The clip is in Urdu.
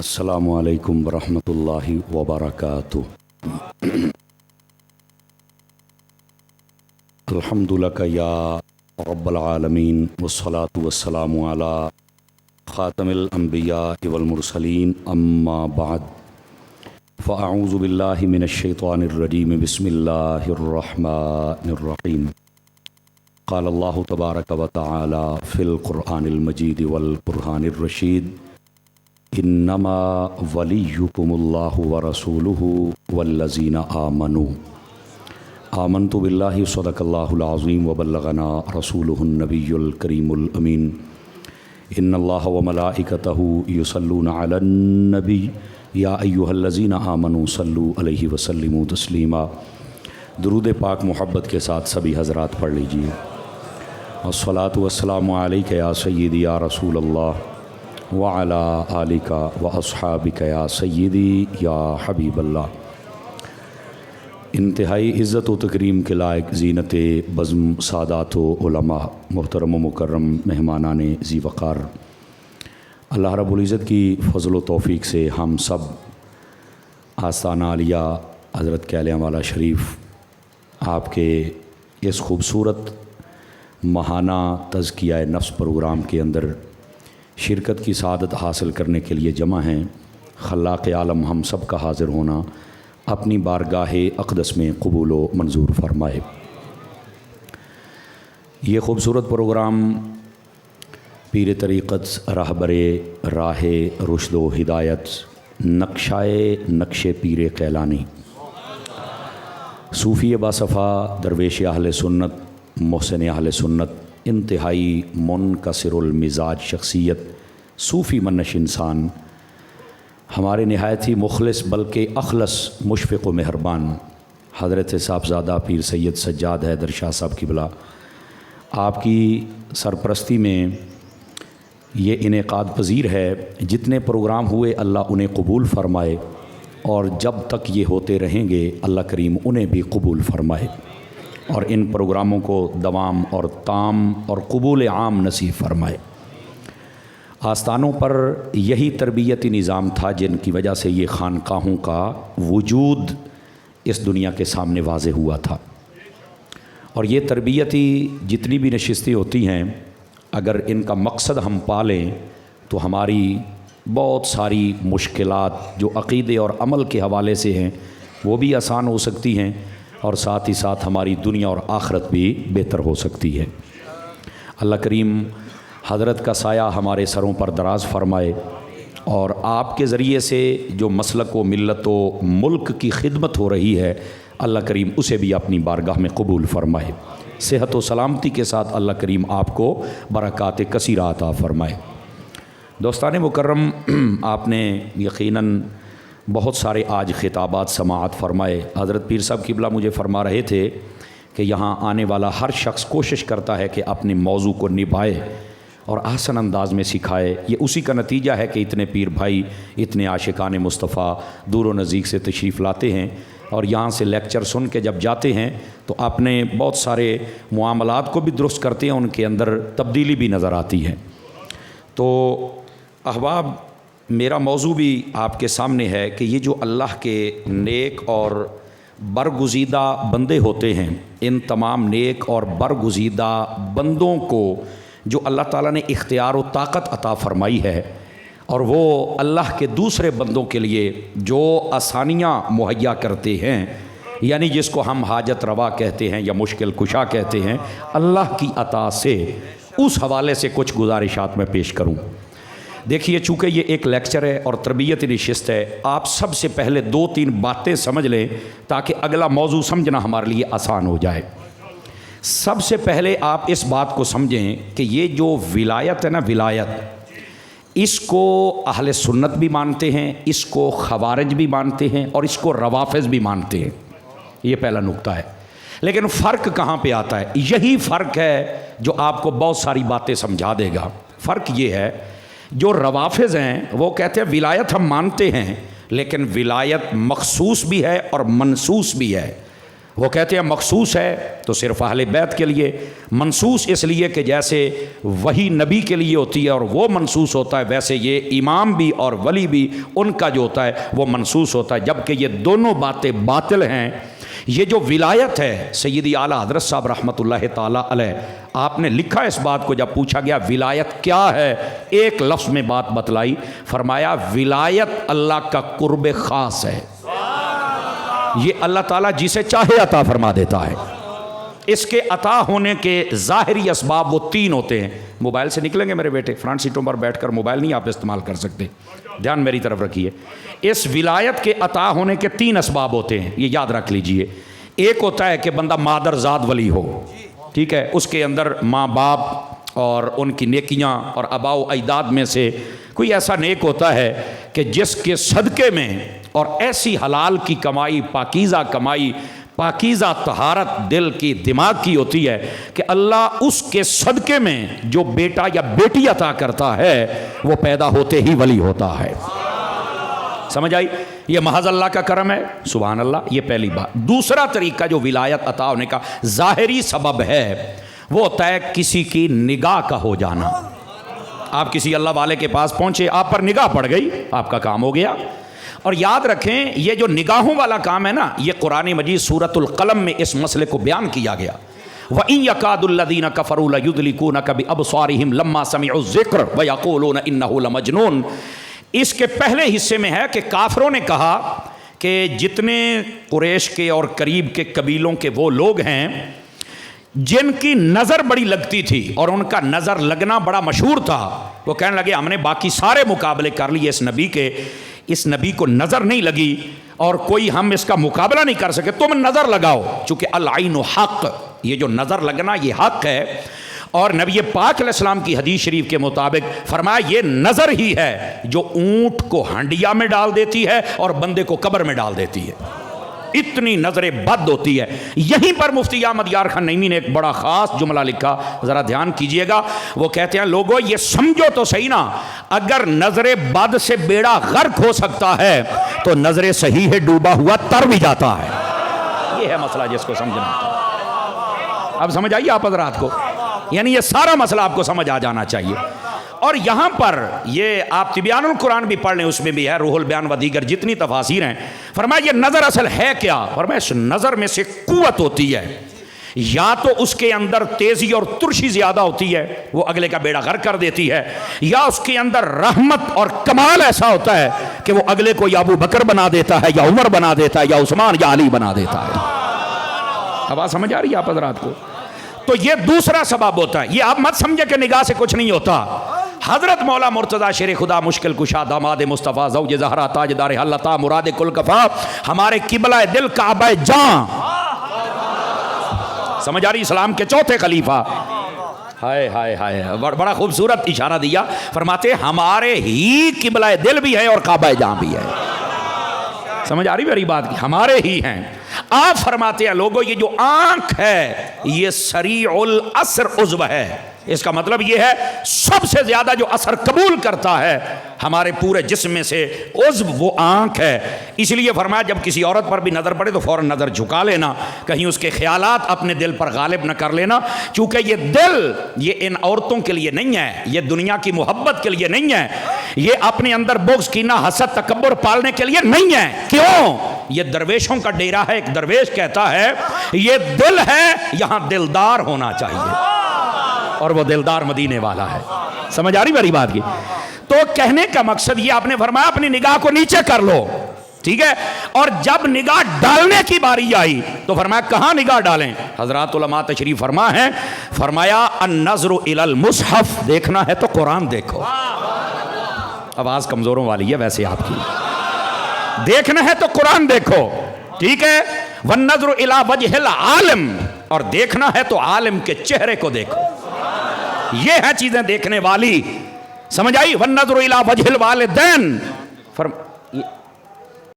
السلام علیکم ورحمۃ اللہ وبرکاتہ۔ الحمد لک یا رب العالمین والصلاة والسلام علی خاتم الانبیاء والمرسلین، اما بعد فاعوذ باللہ من الشیطان الرجیم، بسم اللہ الرحمن الرحیم۔ قال اللہ تبارک و تعالی فی القرآن المجید والقرآن الرشید، انما ولیکم اللہ ورسولہ والذین آمنوا۔ آمنت باللہ صدق اللہ العظیم وبلغنا رسولہ النبی الکریم الامین۔ ان اللہ وملائکتہ یصلون علی النبی یا ایہا الذین آمنوا صلوا علیہ وسلموا تسلیما۔ درود پاک محبت کے ساتھ سبھی حضرات پڑھ لیجئے۔ الصلاۃ والسلام علیک یا سیدی یا رسول اللہ وعلی آلک واصحابک یا سیدی یا حبیب اللہ۔ انتہائی عزت و تکریم کے لائق زینت بزم سادات و علماء، محترم و مکرم مہمانان ذی وقار، اللہ رب العزت کی فضل و توفیق سے ہم سب آستانہ عالیہ حضرت کیلیاں والا شریف آپ کے اس خوبصورت ماہانہ تزکیہ نفس پروگرام کے اندر شرکت کی سعادت حاصل کرنے کے لیے جمع ہیں۔ خلاق عالم ہم سب کا حاضر ہونا اپنی بارگاہ اقدس میں قبول و منظور فرمائے۔ یہ خوبصورت پروگرام پیر طریقت راہبر راہ رشد و ہدایت نقش پیر کیلانی، صوفی باصفا، درویش اہل سنت، محسن اہل سنت، انتہائی منکسر المزاج شخصیت، صوفی منش انسان، ہمارے نہایت ہی مخلص بلکہ اخلص مشفق و مہربان حضرت صاحبزادہ پیر سید سجاد حیدر شاہ صاحب قبلہ، آپ کی سرپرستی میں یہ انعقاد پذیر ہے۔ جتنے پروگرام ہوئے اللہ انہیں قبول فرمائے، اور جب تک یہ ہوتے رہیں گے اللہ کریم انہیں بھی قبول فرمائے، اور ان پروگراموں کو دوام اور تام اور قبول عام نصیب فرمائے۔ آستانوں پر یہی تربیتی نظام تھا جن کی وجہ سے یہ خانقاہوں کا وجود اس دنیا کے سامنے واضح ہوا تھا، اور یہ تربیتی جتنی بھی نشستیں ہوتی ہیں اگر ان کا مقصد ہم پالیں تو ہماری بہت ساری مشکلات جو عقیدے اور عمل کے حوالے سے ہیں وہ بھی آسان ہو سکتی ہیں، اور ساتھ ہی ساتھ ہماری دنیا اور آخرت بھی بہتر ہو سکتی ہے۔ اللہ کریم حضرت کا سایہ ہمارے سروں پر دراز فرمائے، اور آپ کے ذریعے سے جو مسلک و ملت و ملک کی خدمت ہو رہی ہے اللہ کریم اسے بھی اپنی بارگاہ میں قبول فرمائے۔ صحت و سلامتی کے ساتھ اللہ کریم آپ کو برکات کثیرہ عطا فرمائے۔ دوستان مکرم، آپ نے یقیناً بہت سارے آج خطابات سماعت فرمائے۔ حضرت پیر صاحب قبلہ مجھے فرما رہے تھے کہ یہاں آنے والا ہر شخص کوشش کرتا ہے کہ اپنے موضوع کو نبھائے اور احسن انداز میں سکھائے۔ یہ اسی کا نتیجہ ہے کہ اتنے پیر بھائی، اتنے عاشقان مصطفیٰ دور و نزدیک سے تشریف لاتے ہیں، اور یہاں سے لیکچر سن کے جب جاتے ہیں تو اپنے بہت سارے معاملات کو بھی درست کرتے ہیں، ان کے اندر تبدیلی بھی نظر آتی ہے۔ تو احباب، میرا موضوع بھی آپ کے سامنے ہے کہ یہ جو اللہ کے نیک اور برگزیدہ بندے ہوتے ہیں، ان تمام نیک اور برگزیدہ بندوں کو جو اللہ تعالیٰ نے اختیار و طاقت عطا فرمائی ہے، اور وہ اللہ کے دوسرے بندوں کے لیے جو آسانیاں مہیا کرتے ہیں، یعنی جس کو ہم حاجت روا کہتے ہیں یا مشکل کشا کہتے ہیں، اللہ کی عطا سے اس حوالے سے کچھ گزارشات میں پیش کروں۔ دیکھیے، چونکہ یہ ایک لیکچر ہے اور تربیتی نشست ہے، آپ سب سے پہلے 2-3 باتیں سمجھ لیں تاکہ اگلا موضوع سمجھنا ہمارے لیے آسان ہو جائے۔ سب سے پہلے آپ اس بات کو سمجھیں کہ یہ جو ولایت ہے نا، ولایت، اس کو اہل سنت بھی مانتے ہیں، اس کو خوارج بھی مانتے ہیں، اور اس کو روافض بھی مانتے ہیں۔ یہ پہلا نقطہ ہے۔ لیکن فرق کہاں پہ آتا ہے؟ یہی فرق ہے جو آپ کو بہت ساری باتیں سمجھا دے گا۔ فرق یہ ہے، جو روافض ہیں وہ کہتے ہیں ولایت ہم مانتے ہیں، لیکن ولایت مخصوص بھی ہے اور منصوص بھی ہے۔ وہ کہتے ہیں مخصوص ہے تو صرف اہل بیت کے لیے، منصوص اس لیے کہ جیسے وہی نبی کے لیے ہوتی ہے اور وہ منصوص ہوتا ہے، ویسے یہ امام بھی اور ولی بھی ان کا جو ہوتا ہے وہ منصوص ہوتا ہے، جبکہ یہ دونوں باتیں باطل ہیں۔ یہ جو ولایت ہے، سیدی اعلیٰ حضرت صاحب رحمۃ اللہ تعالیٰ علیہ، آپ نے لکھا اس بات کو، جب پوچھا گیا ولایت کیا ہے، ایک لفظ میں بات بتلائی، فرمایا ولایت اللہ کا قرب خاص ہے، یہ اللہ تعالیٰ جسے چاہے عطا فرما دیتا ہے۔ اس کے عطا ہونے کے ظاہری اسباب وہ تین ہوتے ہیں۔ موبائل سے نکلیں گے میرے بیٹے، فرنٹ سیٹوں پر بیٹھ کر موبائل نہیں آپ استعمال کر سکتے، دھیان میری طرف رکھیے۔ اس ولایت کے عطا ہونے کے تین اسباب ہوتے ہیں، یہ یاد رکھ لیجئے۔ ایک ہوتا ہے کہ بندہ مادر زاد ولی ہو، ٹھیک ہے، اس کے اندر ماں باپ اور ان کی نیکیاں اور آباء و اجداد میں سے کوئی ایسا نیک ہوتا ہے کہ جس کے صدقے میں اور ایسی حلال کی کمائی، پاکیزہ کمائی، پاکیزہ طہارت دل کی دماغ کی ہوتی ہے کہ اللہ اس کے صدقے میں جو بیٹا یا بیٹی عطا کرتا ہے وہ پیدا ہوتے ہی ولی ہوتا ہے۔ سمجھ آئی؟ یہ محض اللہ کا کرم ہے، سبحان اللہ، یہ پہلی بات۔ دوسرا طریقہ جو ولایت عطا ہونے کا ظاہری سبب ہے وہ ہوتا ہے کسی کی نگاہ کا ہو جانا۔ آپ کسی اللہ والے کے پاس پہنچے، آپ پر نگاہ پڑ گئی، آپ کا کام ہو گیا۔ اور یاد رکھیں یہ جو نگاہوں والا کام ہے نا، یہ قرآن مجید سورۃ القلم میں اس مسئلے کو بیان کیا گیا۔ وَإِن يَكَادُ الَّذِينَ كَفَرُوا لَيُزْلِقُونَكَ بِأَبْصَارِهِمْ لَمَّا سَمِعُوا الذِّكْرَ وَيَقُولُونَ إِنَّهُ لَمَجْنُونٌ۔ اس کے پہلے حصے میں ہے کہ کافروں نے کہا کہ جتنے قریش کے اور قریب کے قبیلوں کے وہ لوگ ہیں جن کی نظر بڑی لگتی تھی اور ان کا نظر لگنا بڑا مشہور تھا، وہ کہنے لگے ہم نے باقی سارے مقابلے کر لیے اس نبی کے، اس نبی کو نظر نہیں لگی اور کوئی ہم اس کا مقابلہ نہیں کر سکے، تم نظر لگاؤ، چونکہ العین حق، یہ جو نظر لگنا یہ حق ہے۔ اور نبی پاک علیہ السلام کی حدیث شریف کے مطابق فرمایا یہ نظر ہی ہے جو اونٹ کو ہنڈیا میں ڈال دیتی ہے اور بندے کو قبر میں ڈال دیتی ہے، اتنی نظر بد ہوتی ہے۔ یہیں پر مفتی احمد یار خان نعیمی نے ایک بڑا خاص جملہ لکھا، ذرا دھیان کیجئے گا۔ وہ کہتے ہیں لوگوں یہ سمجھو تو صحیح نا، اگر نظر بد سے بیڑا غرق ہو سکتا ہے تو نظر صحیح ہے ڈوبا ہوا تر بھی جاتا ہے۔ یہ ہے مسئلہ جس کو سمجھنا۔ اب سمجھ آئیے آپ حضرات کو، یعنی یہ سارا مسئلہ آپ کو سمجھ آ جانا چاہیے۔ اور یہاں پر یہ آپ تبیان القرآن بھی پڑھ لیں، اس میں بھی ہے، روح البیان و دیگر جتنی تفاسیر ہیں۔ فرمایا یہ نظر اصل ہے کیا؟ فرمایا اس نظر میں سے قوت ہوتی ہے، یا تو اس کے اندر تیزی اور ترشی زیادہ ہوتی ہے، وہ اگلے کا بیڑا غرق کر دیتی ہے، یا اس کے اندر رحمت اور کمال ایسا ہوتا ہے کہ وہ اگلے کو یا ابو بکر بنا دیتا ہے، یا عمر بنا دیتا ہے، یا عثمان یا علی بنا دیتا ہے۔ اب آپ سمجھ آ رہی ہے آپ حضرات کو؟ تو یہ دوسرا سبب ہوتا ہے۔ یہ آپ مت سمجھے کہ نگاہ سے کچھ نہیں ہوتا۔ حضرت مولا مرتضیٰ شیر خدا مشکل کشا داماد مصطفیٰ زوج زہرا تاجدار حلتا مراد کل کفا، ہمارے قبلہ دل کعبہ جاں، سمجھ آ رہی، اسلام کے چوتھے خلیفہ، ہائے ہائے ہائے، بڑا خوبصورت اشارہ دیا، فرماتے ہمارے ہی قبلہ دل بھی ہے اور کعبہ جاں بھی ہے۔ سمجھ آ رہی میری بات کی؟ ہمارے ہی ہیں۔ آپ فرماتے ہیں لوگوں یہ جو آنکھ ہے یہ سریع الاثر عضو ہے، اس کا مطلب یہ ہے سب سے زیادہ جو اثر قبول کرتا ہے ہمارے پورے جسم میں سے عضو وہ آنکھ ہے۔ اس لیے فرمایا جب کسی عورت پر بھی نظر پڑے تو فوراً نظر جھکا لینا، کہیں اس کے خیالات اپنے دل پر غالب نہ کر لینا، کیونکہ یہ دل یہ ان عورتوں کے لیے نہیں ہے، یہ دنیا کی محبت کے لیے نہیں ہے، یہ اپنے اندر بغض کینہ حسد تکبر پالنے کے لیے نہیں ہے۔ کیوں؟ یہ درویشوں کا ڈیرا ہے۔ ایک درویش کہتا ہے یہ دل ہے، یہاں دلدار ہونا چاہیے، اور وہ دلدار مدینے والا ہے۔ سمجھ آ رہی میری بات کی؟ تو کہنے کا مقصد یہ آپ نے فرمایا اپنی نگاہ کو نیچے کر لو، ٹھیک ہے؟ اور جب نگاہ ڈالنے کی باری آئی تو فرمایا کہاں نگاہ ڈالیں؟ حضرات علماء تشریف فرما ہیں، فرمایا النظر الی المصحف، دیکھنا ہے تو قرآن دیکھو۔ آواز کمزوروں والی ہے ویسے آپ کی، دیکھنا ہے تو قرآن دیکھو، ٹھیک ہے؟ والنظر الی وجہ العالم، اور دیکھنا ہے تو عالم کے چہرے کو دیکھو، یہ ہیں چیزیں دیکھنے والی، سمجھ آئی؟ والنظر الی وجہ الوالدین،